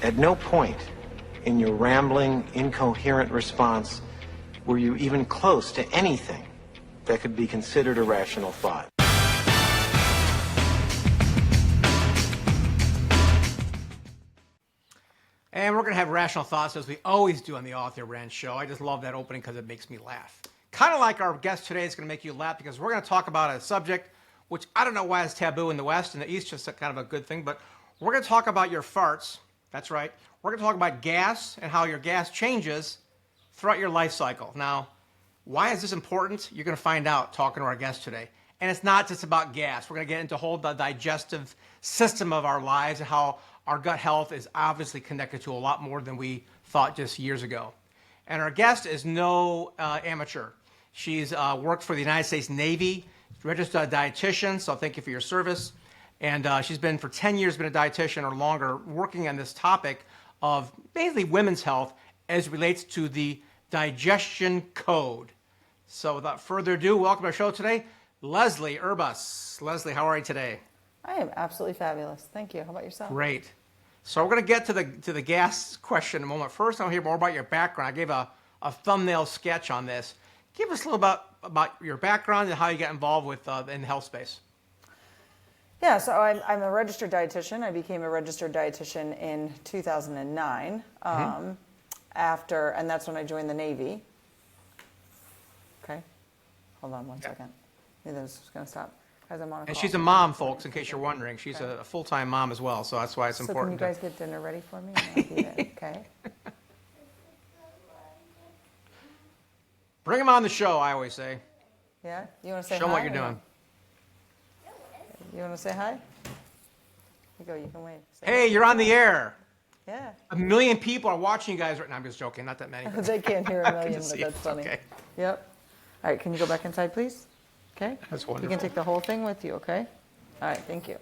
At no point in your rambling, incoherent response were you even close to anything that could be considered a rational thought. And we're going to have rational thoughts as we always do on the Author Brand Show. I just love that opening because it makes me laugh. Kind of like our guest today is going to make you laugh because we're going to talk about a subject which I don't know why it's taboo in the West. In the East, just kind of a good thing. But we're going to talk about your farts. That's right. We're going to talk about gas and how your gas changes throughout your life cycle. Now, why is this important? You're going to find out talking to our guest today. And it's not just about gas. We're going to get into the digestive system of our lives and how our gut health is obviously connected to a lot more than we thought just years ago. And our guest is no amateur. She's worked for the United States Navy, registered dietitian, so thank you for your service. And she's been for 10 years been a dietitian or longer working on this topic of basically women's health as it relates to the digestion code. So without further ado, welcome to our show today, Leslie Urbas. Leslie, how are you today? I am absolutely fabulous. Thank you. How about yourself? Great. So we're going to get to the gas question in a moment. First, I want to hear more about your background. I gave a thumbnail sketch on this. Give us a little about your background and how you got involved with in the health space. Yeah, so I'm a registered dietitian. I became a registered dietitian in 2009. And that's when I joined the Navy. Okay, hold on one second. Maybe this is going to stop. And she's a mom, folks, in case you're wondering. She's a full-time mom as well, so that's why it's important. So can you guys get dinner ready for me? I'll be there, okay. Bring them on the show, I always say. Yeah? You want to say hi? Show them what you're doing. You want to say hi? Here you go, you can wave. Hey, you're on the air. Yeah. 1 million people are watching you guys right now. I'm just joking, not that many. They can't hear 1 million, but that's funny. Okay. Yep. All right, can you go back inside, please? Okay? That's wonderful. You can take the whole thing with you, okay? All right, thank you.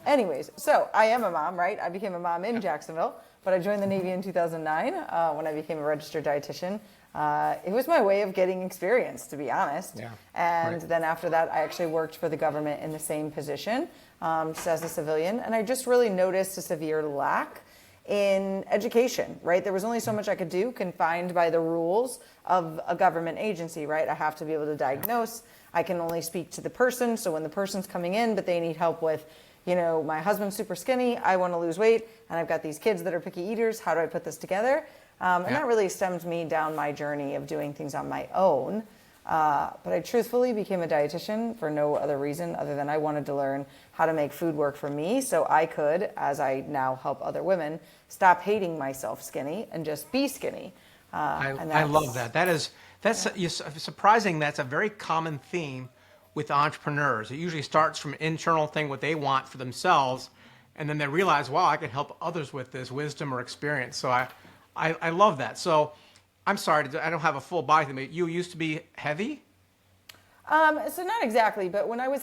Anyways, so I am a mom, right? I became a mom in Jacksonville, but I joined the Navy in 2009 when I became a registered dietitian. It was my way of getting experience, to be honest. Yeah, and then after that, I actually worked for the government in the same position as a civilian, and I just really noticed a severe lack in education, right? There was only so much I could do, confined by the rules of a government agency, right? I have to be able to diagnose. I can only speak to the person. So when the person's coming in, but they need help with, you know, my husband's super skinny, I want to lose weight, and I've got these kids that are picky eaters. How do I put this together? And that really stemmed me down my journey of doing things on my own. But I truthfully became a dietitian for no other reason other than I wanted to learn how to make food work for me so I could, as I now help other women, stop hating myself skinny and just be skinny. I love that. That's surprising. That's a very common theme with entrepreneurs. It usually starts from an internal thing, what they want for themselves, and then they realize, wow, I can help others with this wisdom or experience. So I love that. So I'm sorry, I don't have a full body. But you used to be heavy? So not exactly, but when I was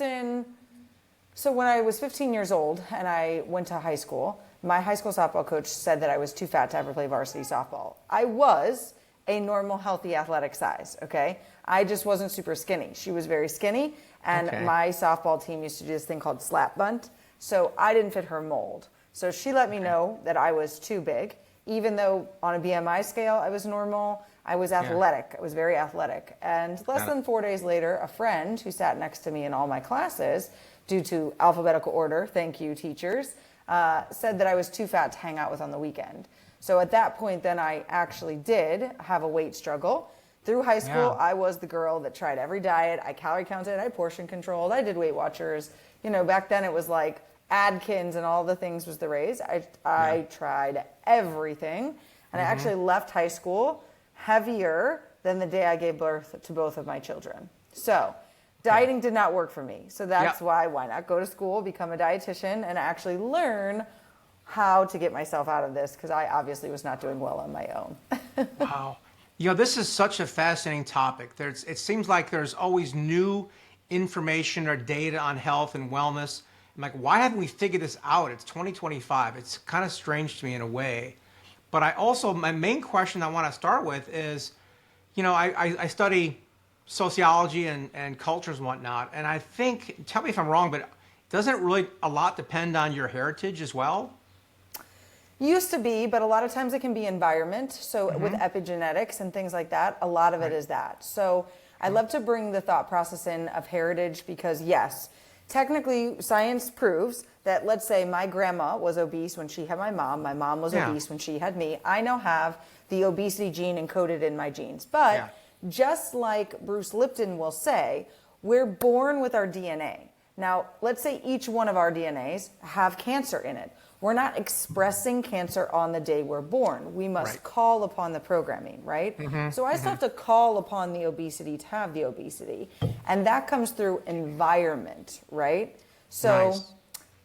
15 years old and I went to high school, my high school softball coach said that I was too fat to ever play varsity softball. I was a normal, healthy, athletic size, okay? I just wasn't super skinny. She was very skinny, and my softball team used to do this thing called slap bunt, so I didn't fit her mold. So she let me know that I was too big, even though on a BMI scale I was normal. I was athletic. I was very athletic. And less than 4 days later, a friend who sat next to me in all my classes, due to alphabetical order, thank you teachers, said that I was too fat to hang out with on the weekend. So at that point, then I actually did have a weight struggle. Through high school, I was the girl that tried every diet. I calorie counted, I portion controlled, I did Weight Watchers. You know, back then it was like Adkins and all the things was the rage. I tried everything. And I actually left high school heavier than the day I gave birth to both of my children. So dieting did not work for me. So that's why not go to school, become a dietitian, and actually learn how to get myself out of this, because I obviously was not doing well on my own. Wow. You know, this is such a fascinating topic. It seems like there's always new information or data on health and wellness. I'm like, why haven't we figured this out? It's 2025. It's kind of strange to me in a way. But my main question I want to start with is, you know, I study sociology and cultures and whatnot, and I think, tell me if I'm wrong, but doesn't really a lot depend on your heritage as well? Used to be, but a lot of times it can be environment. So with epigenetics and things like that, a lot of it is that. So I love to bring the thought process in of heritage because yes, technically science proves that, let's say my grandma was obese when she had my mom was obese when she had me. I now have the obesity gene encoded in my genes. But just like Bruce Lipton will say, we're born with our DNA. Now, let's say each one of our DNAs have cancer in it. We're not expressing cancer on the day we're born. We must call upon the programming, right? So I still have to call upon the obesity to have the obesity. And that comes through environment, right? So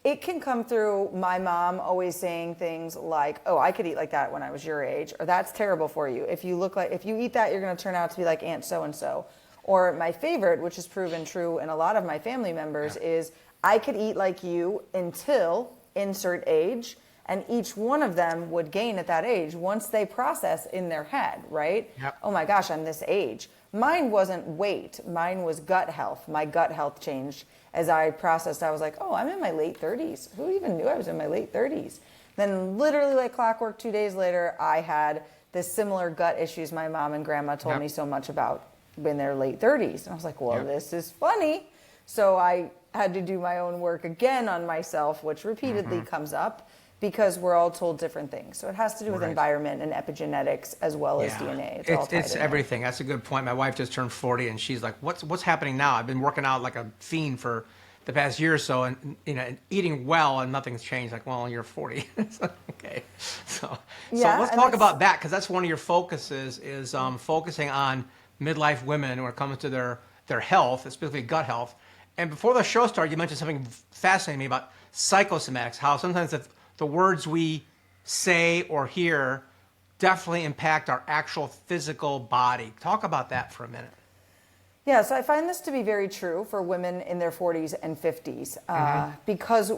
it can come through my mom always saying things like, oh, I could eat like that when I was your age, or that's terrible for you. If you eat that, you're going to turn out to be like Aunt so-and-so. Or my favorite, which is proven true in a lot of my family members, is I could eat like you until insert age, and each one of them would gain at that age once they process in their head, right? Oh my gosh, I'm this age. Mine wasn't weight, mine was gut health. My gut health changed as I processed. I was like, oh, I'm in my late 30s. Who even knew I was in my late 30s? Then literally like clockwork, 2 days later, I had this similar gut issues my mom and grandma told me so much about in their late 30s. And I was like, well, this is funny. So I had to do my own work again on myself, which repeatedly comes up because we're all told different things. So it has to do with environment and epigenetics as well as DNA. It's everything. That's a good point. My wife just turned 40 and she's like, what's happening now? I've been working out like a fiend for the past year or so and and eating well and nothing's changed. Like, well, you're 40. Okay. So let's talk about that because that's one of your focuses is focusing on midlife women when it comes to their health, specifically gut health. And before the show started, you mentioned something fascinating to me about psychosomatics, how sometimes the words we say or hear definitely impact our actual physical body. Talk about that for a minute. Yeah, so I find this to be very true for women in their 40s and 50s because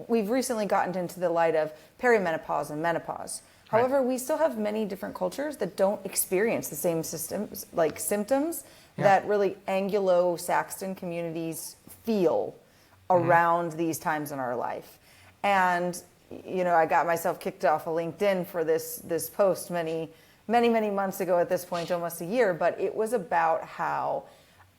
we've recently gotten into the light of perimenopause and menopause. However, we still have many different cultures that don't experience the same symptoms that really Anglo-Saxon communities feel around these times in our life. And, I got myself kicked off of LinkedIn for this post many months ago at this point, almost a year, but it was about how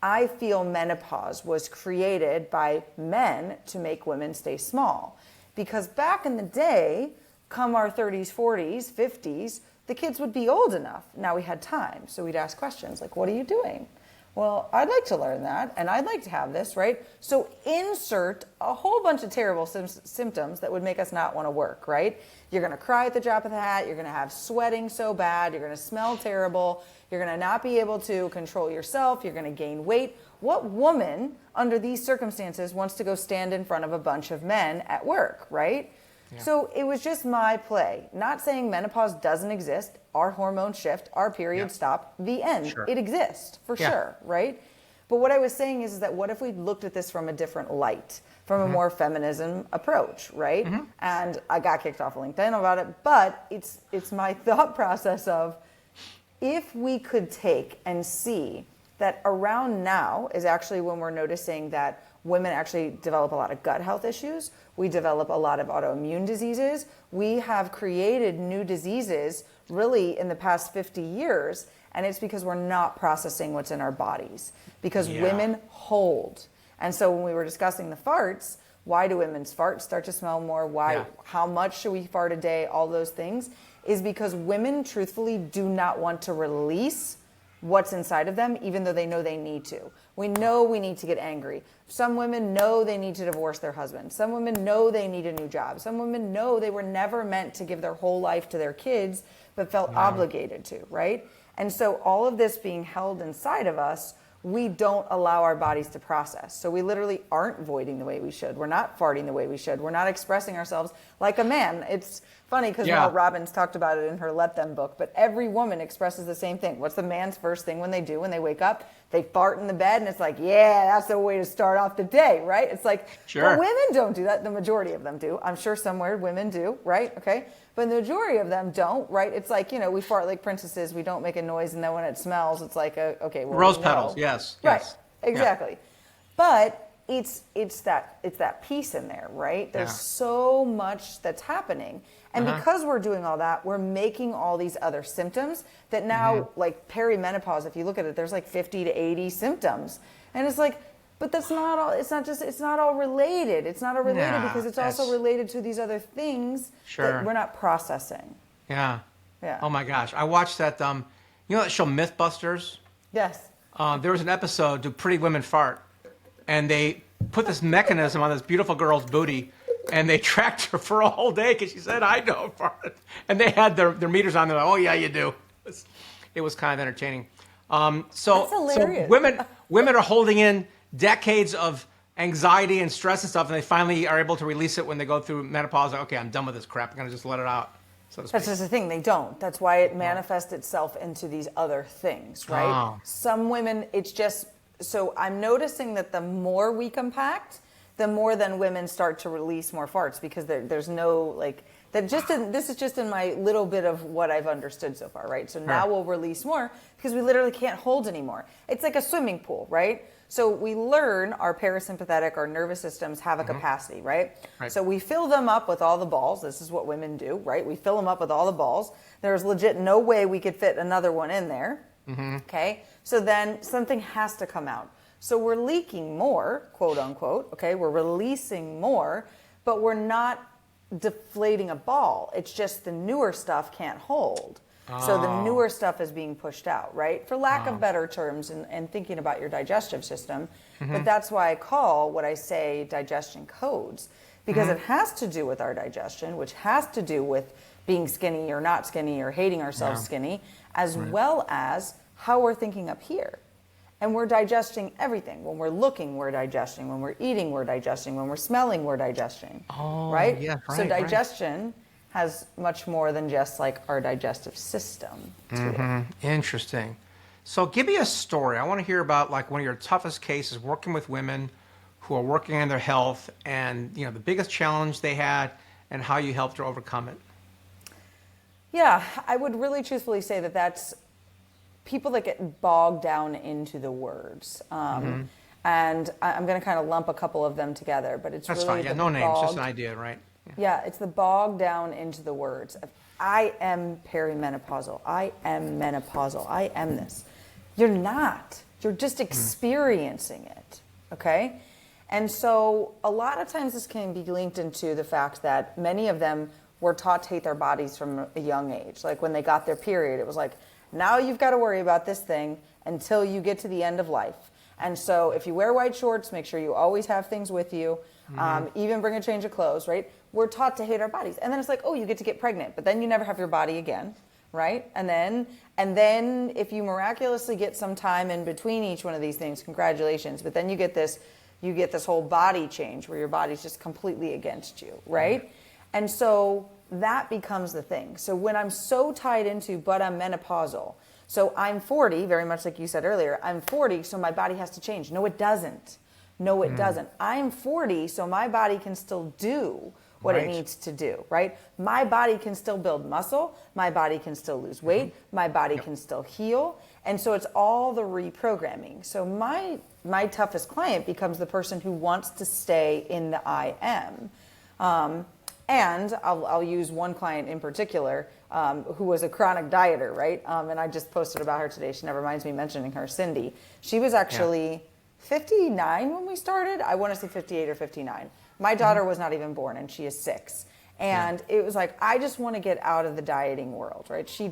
I feel menopause was created by men to make women stay small. Because back in the day, come our 30s, 40s, 50s, the kids would be old enough. Now we had time, so we'd ask questions like, what are you doing? Well, I'd like to learn that, and I'd like to have this, right? So insert a whole bunch of terrible symptoms that would make us not want to work, right? You're going to cry at the drop of the hat. You're going to have sweating so bad. You're going to smell terrible. You're going to not be able to control yourself. You're going to gain weight. What woman, under these circumstances, wants to go stand in front of a bunch of men at work, right? So it was just my play. Not saying menopause doesn't exist. Our hormones shift, our periods stop, the end. It exists, for sure, right? But what I was saying is that what if we looked at this from a different light, from a more feminism approach, right? And I got kicked off of LinkedIn about it, but it's my thought process of if we could take and see that around now is actually when we're noticing that women actually develop a lot of gut health issues. We develop a lot of autoimmune diseases. We have created new diseases really in the past 50 years, and it's because we're not processing what's in our bodies, because women hold. And so when we were discussing the farts, why do women's farts start to smell more? Why? How much should we fart a day? All those things is because women truthfully do not want to release what's inside of them, even though they know they need to. We know we need to get angry. Some women know they need to divorce their husband. Some women know they need a new job. Some women know they were never meant to give their whole life to their kids, but felt obligated to, right? And so all of this being held inside of us, we don't allow our bodies to process. So we literally aren't voiding the way we should. We're not farting the way we should. We're not expressing ourselves like a man. It's funny because Mel Robbins talked about it in her Let Them book, but every woman expresses the same thing. What's the man's first thing when they do, when they wake up? They fart in the bed, and it's like, yeah, that's the way to start off the day, right? It's like, well, women don't do that. The majority of them do. I'm sure somewhere women do, right? Okay. But the majority of them don't, right? It's like, we fart like princesses. We don't make a noise, and then when it smells, it's like, okay, well, rose petals, yes. Right, exactly. But it's that piece in there, right? There's Yeah. so much that's happening. And because we're doing all that, we're making all these other symptoms that now, like perimenopause, if you look at it, there's like 50 to 80 symptoms. And it's like, but that's not all, it's not all related. It's not all related Nah, because it's also related to these other things that we're not processing. Yeah. Yeah. Oh my gosh. I watched that, you know that show Mythbusters? Yes. There was an episode, Do Pretty Women Fart? And they put this mechanism on this beautiful girl's booty, and they tracked her for a whole day because she said, I don't fart. And they had their meters on. They're like, oh, yeah, you do. It was kind of entertaining. So hilarious. women are holding in decades of anxiety and stress and stuff, and they finally are able to release it when they go through menopause. Like, okay, I'm done with this crap. I'm going to just let it out. So to speak. That's just the thing, they don't. That's why it manifests itself into these other things, right? Oh. Some women, it's just, so I'm noticing that the more we compact, the more then women start to release more farts because there's no, like, that just this is just in my little bit of what I've understood so far, right? So now we'll release more because we literally can't hold anymore. It's like a swimming pool, right? So we learn our parasympathetic, our nervous systems have a capacity, right? So we fill them up with all the balls. This is what women do, right? We fill them up with all the balls. There's legit no way we could fit another one in there. Okay? So then something has to come out. So we're leaking more, quote unquote, okay? We're releasing more, but we're not deflating a ball. It's just the newer stuff can't hold. So the newer stuff is being pushed out, right? For lack of better terms and thinking about your digestive system. But that's why I call what I say digestion codes, because it has to do with our digestion, which has to do with being skinny or not skinny or hating ourselves skinny, as well as how we're thinking up here. And we're digesting everything. When we're looking, we're digesting. When we're eating, we're digesting. When we're smelling, we're digesting. Right? Yeah, So digestion has much more than just like our digestive system to it. Interesting. So give me a story. I want to hear about like one of your toughest cases working with women who are working on their health and, you know, the biggest challenge they had and how you helped her overcome it. Yeah, I would really truthfully say that that's people that get bogged down into the words. And I'm going to kind of lump a couple of them together, but it's That's really fine. Yeah, no names, just an idea, right? Yeah, it's the bog down into the words of, I am perimenopausal. I am menopausal. I am this. You're not. You're just experiencing it, okay? And so a lot of times this can be linked into the fact that many of them were taught to hate their bodies from a young age. Like when they got their period, it was like, now you've got to worry about this thing until you get to the end of life. And so if you wear white shorts, make sure you always have things with you. Even bring a change of clothes, right? We're taught to hate our bodies. And then it's like, oh, you get to get pregnant, but then you never have your body again, right? And then if you miraculously get some time in between each one of these things, congratulations. But then you get this whole body change where your body's just completely against you, right? And so that becomes the thing. So when I'm so tied into, but I'm menopausal, so I'm 40, very much like you said earlier, I'm 40, so my body has to change. No, it doesn't. No, it doesn't. I'm 40, so my body can still do what it needs to do, right? My body can still build muscle. My body can still lose weight. My body can still heal. And so it's all the reprogramming. So my toughest client becomes the person who wants to stay in the I am. And I'll use one client in particular who was a chronic dieter, right? And I just posted about her today. She never minds me mentioning her, Cindy. She was actually 59 when we started. I want to say 58 or 59. My daughter was not even born, and she is 6. And it was like, I just want to get out of the dieting world, right? She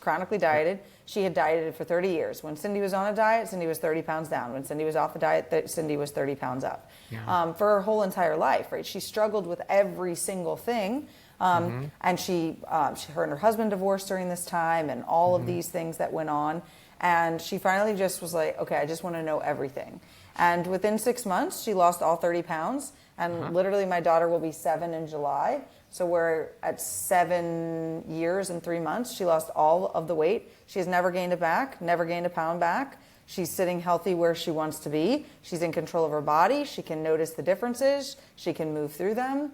chronically dieted. She had dieted for 30 years. When Cindy was on a diet, Cindy was 30 pounds down. When Cindy was off the diet, Cindy was 30 pounds up. For her whole entire life, right? She struggled with every single thing. And her and her husband divorced during this time, and all of these things that went on. And she finally just was like, okay, I just want to know everything. And within 6 months, she lost all 30 pounds. And literally, my daughter will be 7 in July. So we're at 7 years and 3 months. She lost all of the weight. She has never gained it back, never gained a pound back. She's sitting healthy where she wants to be. She's in control of her body. She can notice the differences. She can move through them.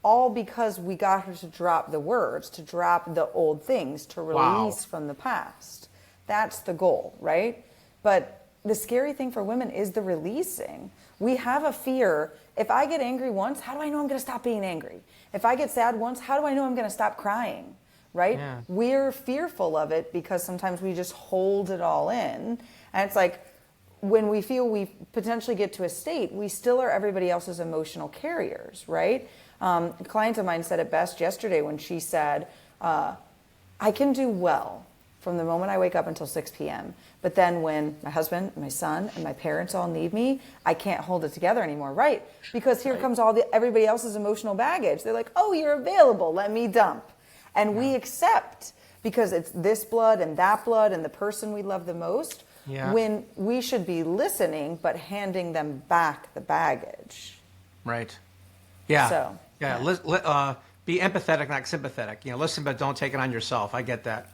All because we got her to drop the words, to drop the old things, to release from the past. That's the goal, right? But the scary thing for women is the releasing. We have a fear. If I get angry once, how do I know I'm going to stop being angry? If I get sad once, how do I know I'm going to stop crying? Right? Yeah. We're fearful of it because sometimes we just hold it all in. And it's like when we feel we potentially get to a state, we still are everybody else's emotional carriers, right? A client of mine said it best yesterday when she said, I can do well from the moment I wake up until 6 p.m. But then when my husband, my son, and my parents all need me, I can't hold it together anymore, right? Because here comes everybody else's emotional baggage. They're like, oh, you're available, let me dump. And we accept because it's this blood and that blood and the person we love the most, when we should be listening but handing them back the baggage. Right. Yeah. So, be empathetic, not sympathetic. Listen, but don't take it on yourself. I get that.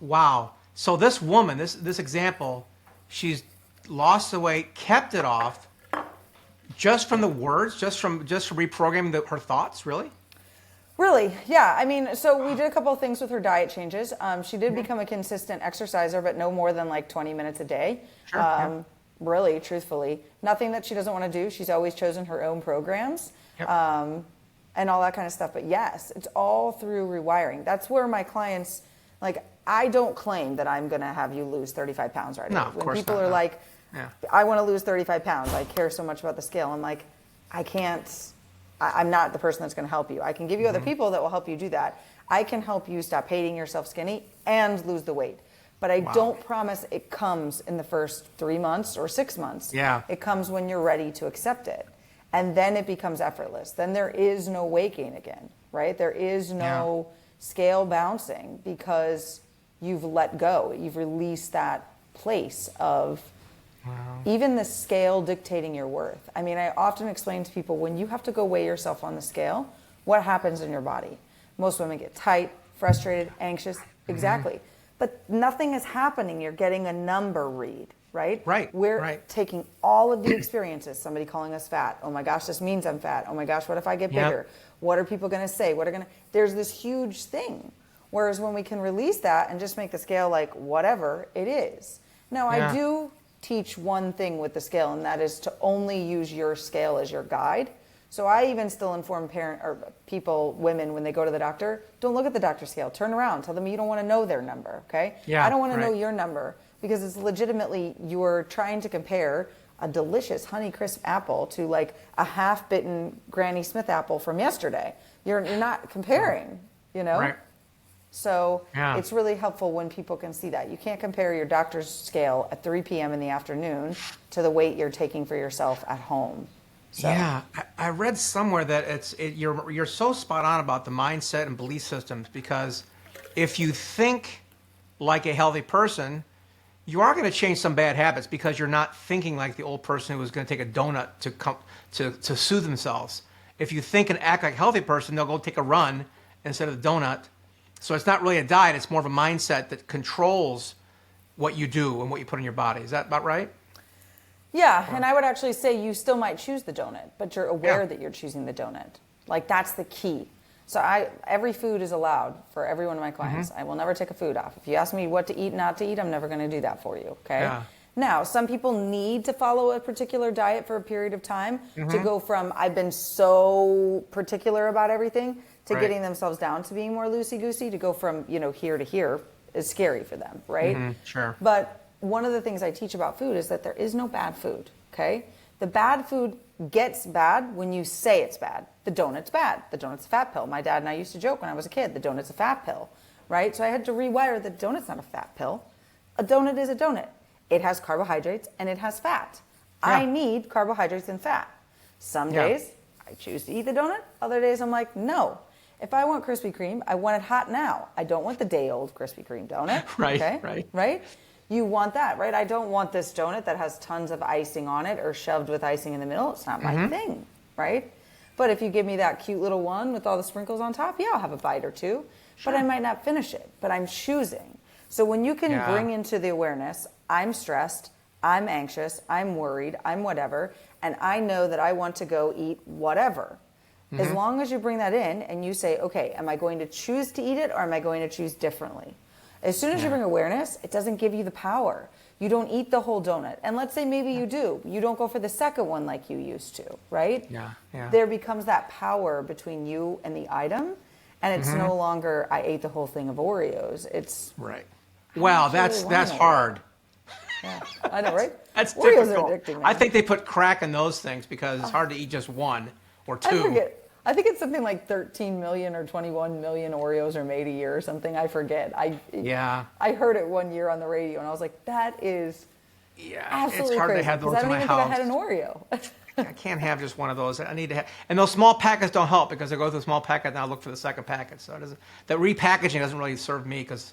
Wow. So this woman, this example, she's lost the weight, kept it off, just from the words, just from reprogramming her thoughts, really? Really, yeah. I mean, so we did a couple of things with her diet changes. She did become a consistent exerciser, but no more than like 20 minutes a day. Sure. Really, truthfully. Nothing that she doesn't want to do. She's always chosen her own programs. Yep. And all that kind of stuff. But yes, it's all through rewiring. That's where my clients, like, I don't claim that I'm going to have you lose 35 pounds right away. No, of course people not, are no. like, I want to lose 35 pounds. I care so much about the scale. I'm like, I can't, I'm not the person that's going to help you. I can give you other people that will help you do that. I can help you stop hating yourself skinny and lose the weight. But I don't promise it comes in the first 3 months or 6 months. Yeah. It comes when you're ready to accept it. And then it becomes effortless. Then there is no weight gain again, right? There is no scale bouncing because you've let go. You've released that place of even the scale dictating your worth. I mean, I often explain to people, when you have to go weigh yourself on the scale, what happens in your body? Most women get tight, frustrated, anxious. Exactly. But nothing is happening. You're getting a number read, right? Right. We're taking all of the experiences, somebody calling us fat. Oh my gosh, this means I'm fat. Oh my gosh, what if I get bigger? What are people going to say? There's this huge thing. Whereas when we can release that and just make the scale like whatever it is. Now, I do teach one thing with the scale, and that is to only use your scale as your guide. So I even still inform women, when they go to the doctor, don't look at the doctor's scale. Turn around. Tell them you don't want to know their number, okay? I don't want to know your number because it's legitimately you're trying to compare a delicious Honeycrisp apple to like a half-bitten Granny Smith apple from yesterday. You're not comparing, Right. So it's really helpful when people can see that. You can't compare your doctor's scale at 3 p.m. in the afternoon to the weight you're taking for yourself at home. So. Yeah, I read somewhere that you're so spot on about the mindset and belief systems, because if you think like a healthy person, you are going to change some bad habits because you're not thinking like the old person who was going to take a donut to soothe themselves. If you think and act like a healthy person, they'll go take a run instead of the donut. So it's not really a diet, it's more of a mindset that controls what you do and what you put in your body. Is that about right? Yeah, and I would actually say you still might choose the donut, but you're aware that you're choosing the donut. Like, that's the key. So every food is allowed for every one of my clients. I will never take a food off. If you ask me what to eat, not to eat, I'm never going to do that for you, okay? Yeah. Now, some people need to follow a particular diet for a period of time to go from I've been so particular about everything to getting themselves down to being more loosey-goosey, to go from, here to here is scary for them, right? Sure. But one of the things I teach about food is that there is no bad food, okay? The bad food gets bad when you say it's bad. The donut's bad. The donut's a fat pill. My dad and I used to joke when I was a kid, the donut's a fat pill, right? So I had to rewire the donut's not a fat pill. A donut is a donut. It has carbohydrates and it has fat. I need carbohydrates and fat. Some days I choose to eat the donut. Other days I'm like, no. If I want Krispy Kreme, I want it hot now. I don't want the day-old Krispy Kreme donut. Right? You want that, right? I don't want this donut that has tons of icing on it or shoved with icing in the middle. It's not my thing, right? But if you give me that cute little one with all the sprinkles on top, I'll have a bite or two. But I might not finish it. But I'm choosing. So when you can bring into the awareness, I'm stressed, I'm anxious, I'm worried, I'm whatever, and I know that I want to go eat whatever. As long as you bring that in and you say, okay, am I going to choose to eat it or am I going to choose differently? As soon as you bring awareness, it doesn't give you the power. You don't eat the whole donut. And let's say maybe you do. You don't go for the second one like you used to, right? Yeah, yeah. There becomes that power between you and the item. And it's no longer, I ate the whole thing of Oreos. It's... Right. Wow, that's hard. Yeah, I know, right? That's Oreos difficult. are addicting, man. I think they put crack in those things because it's hard to eat just one or two. I forget. I think it's something like 13 million or 21 million Oreos are made a year or something. I forget. I heard it one year on the radio, and I was like, that is absolutely it's hard crazy. to have those I in don't my even house. think I had an Oreo. I can't have just one of those. I need to have, and those small packets don't help because I go through a small packet and I look for the second packet. So it doesn't, that repackaging doesn't really serve me because,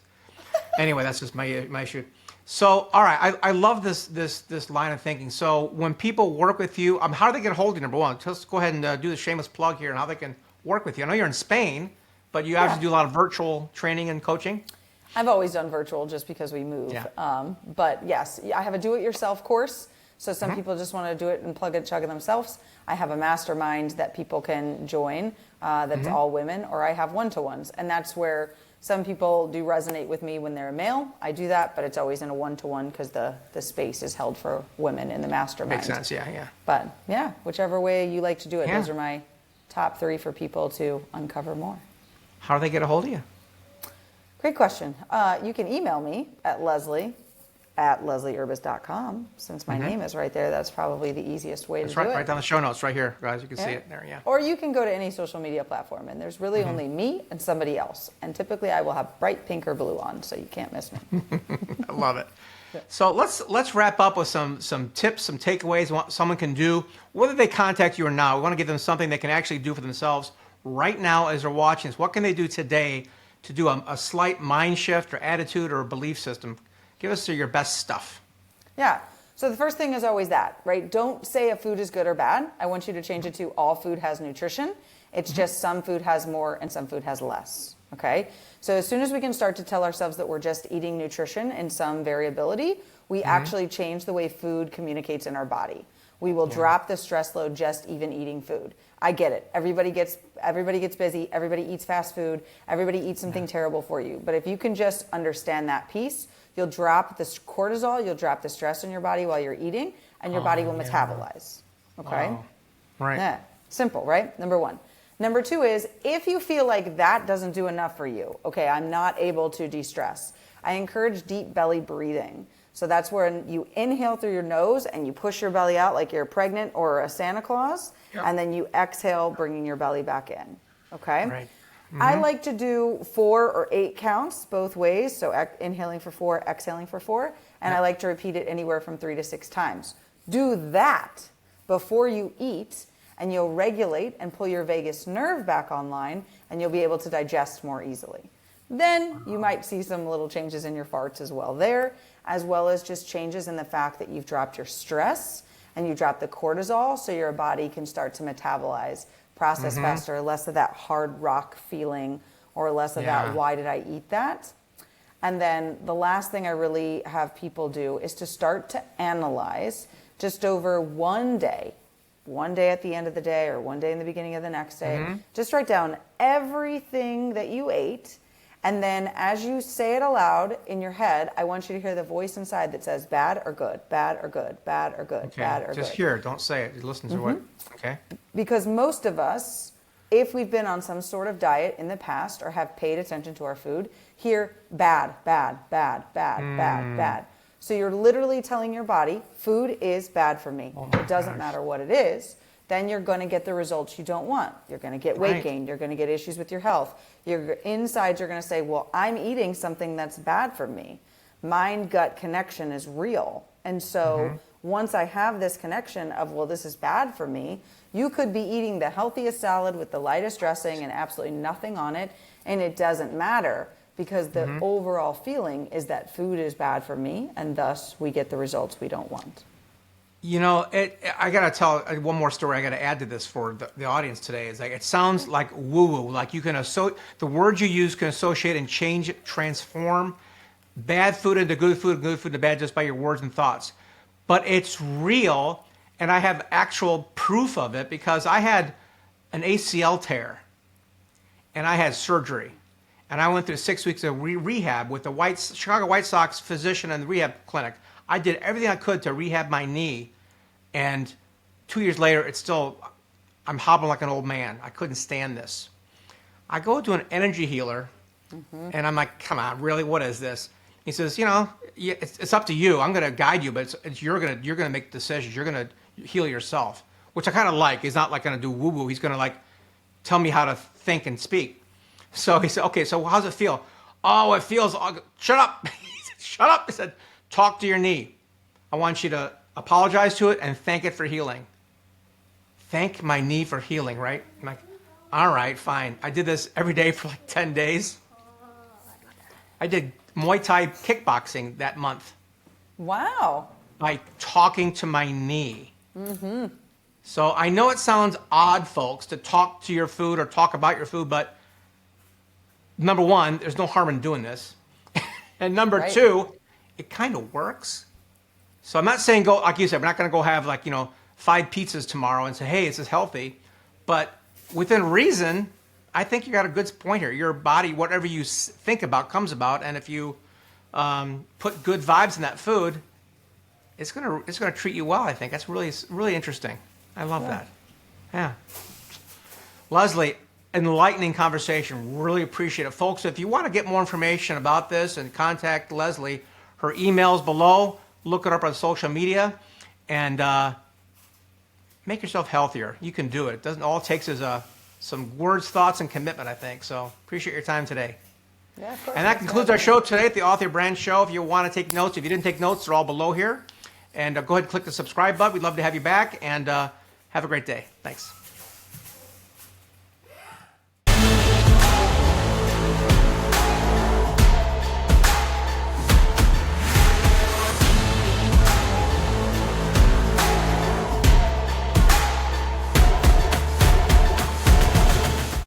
anyway, that's just my issue. So, all right, I love this line of thinking. So when people work with you, how do they get a hold of you, number one? Just go ahead and do the shameless plug here and how they can work with you. I know you're in Spain, but you actually do a lot of virtual training and coaching. I've always done virtual just because we move. Yeah. But yes, I have a do-it-yourself course. So some people just want to do it and plug and chug it themselves. I have a mastermind that people can join that's all women, or I have one-to-ones. And that's where some people do resonate with me when they're a male. I do that, but it's always in a one-to-one because the space is held for women in the mastermind. Makes sense, yeah. But yeah, whichever way you like to do it, those are my top 3 for people to uncover more. How do they get a hold of you? Great question. You can email me at leslieUrbas.com. Since my name is right there, that's probably the easiest way to do it. Right down the show notes right here, guys. You can see it there, Or you can go to any social media platform, and there's really only me and somebody else. And typically I will have bright pink or blue on, so you can't miss me. I love it. So let's wrap up with some tips, some takeaways, what someone can do, whether they contact you or not. We want to give them something they can actually do for themselves right now as they're watching this. What can they do today to do a slight mind shift or attitude or belief system? Give us your best stuff. Yeah. So the first thing is always that, right? Don't say a food is good or bad. I want you to change it to all food has nutrition. It's just some food has more and some food has less. Okay? So as soon as we can start to tell ourselves that we're just eating nutrition and some variability, we actually change the way food communicates in our body. We will drop the stress load just even eating food. I get it. Everybody gets busy. Everybody eats fast food. Everybody eats something terrible for you. But if you can just understand that piece, you'll drop the cortisol, you'll drop the stress in your body while you're eating, and your body will metabolize. Okay? Wow. Right. Yeah. Simple, right? Number 1. Number 2 is, if you feel like that doesn't do enough for you, okay, I'm not able to de-stress, I encourage deep belly breathing. So that's where you inhale through your nose and you push your belly out like you're pregnant or a Santa Claus, and then you exhale, bringing your belly back in. Okay? Right. I like to do 4 or 8 counts both ways. So inhaling for 4, exhaling for 4. And I like to repeat it anywhere from 3 to 6 times. Do that before you eat, and you'll regulate and pull your vagus nerve back online, and you'll be able to digest more easily. Then you might see some little changes in your farts as well there, as well as just changes in the fact that you've dropped your stress and you dropped the cortisol, so your body can start to metabolize, process faster, less of that hard rock feeling, or less of that, why did I eat that? And then the last thing I really have people do is to start to analyze just over one day at the end of the day or one day in the beginning of the next day. Just write down everything that you ate. And then as you say it aloud in your head, I want you to hear the voice inside that says bad or good, bad or good, bad or good, bad or good. Just hear it. Don't say it. Just listen to what. Okay. Because most of us, if we've been on some sort of diet in the past or have paid attention to our food, hear bad, bad, bad, bad, bad, bad. So you're literally telling your body, food is bad for me. It doesn't matter what it is. Then you're going to get the results you don't want. You're going to get weight gain. You're going to get issues with your health. Your insides are going to say, well, I'm eating something that's bad for me. Mind-gut connection is real. And so once I have this connection of, well, this is bad for me, you could be eating the healthiest salad with the lightest dressing and absolutely nothing on it, and it doesn't matter because the overall feeling is that food is bad for me, and thus we get the results we don't want. You know, I got to tell one more story I got to add to this for the audience today. Is like, it sounds like woo-woo. Like you can the words you use can associate and change, transform bad food into good food into bad just by your words and thoughts. But it's real, and I have actual proof of it because I had an ACL tear, and I had surgery. and I went through 6 weeks of rehab with the Chicago White Sox physician and the rehab clinic. I did everything I could to rehab my knee, and 2 years later, I'm hobbling like an old man. I couldn't stand this. I go to an energy healer, and I'm like, come on, really? What is this? He says, it's up to you. I'm going to guide you, but you're going to make decisions. You're going to heal yourself, which I kind of like. He's not like going to do woo-woo. He's going to like tell me how to think and speak. So he said, okay, so how's it feel? Oh, it feels, shut up. He said, shut up. He said, talk to your knee. I want you to apologize to it and thank it for healing. Thank my knee for healing, right? I'm like, all right, fine. I did this every day for like 10 days. I did Muay Thai kickboxing that month. Wow. By talking to my knee. So I know it sounds odd, folks, to talk to your food or talk about your food, but number one, there's no harm in doing this. And number two, it kind of works. So I'm not saying go, like you said, we're not going to go have 5 pizzas tomorrow and say, hey, this is healthy. But within reason, I think you got a good point here. Your body, whatever you think about, comes about. And if you put good vibes in that food, it's gonna treat you well, I think. That's really interesting. I love that. Yeah. Leslie, enlightening conversation. Really appreciate it. Folks, if you want to get more information about this and contact Leslie, her email's below. Look her up on social media and make yourself healthier. You can do it. All it takes is some words, thoughts, and commitment, I think. So appreciate your time today. Yeah, of course. And that concludes our show today at the Author Brand Show. If you want to take notes, if you didn't take notes, they're all below here. And go ahead and click the subscribe button. We'd love to have you back. And have a great day. Thanks.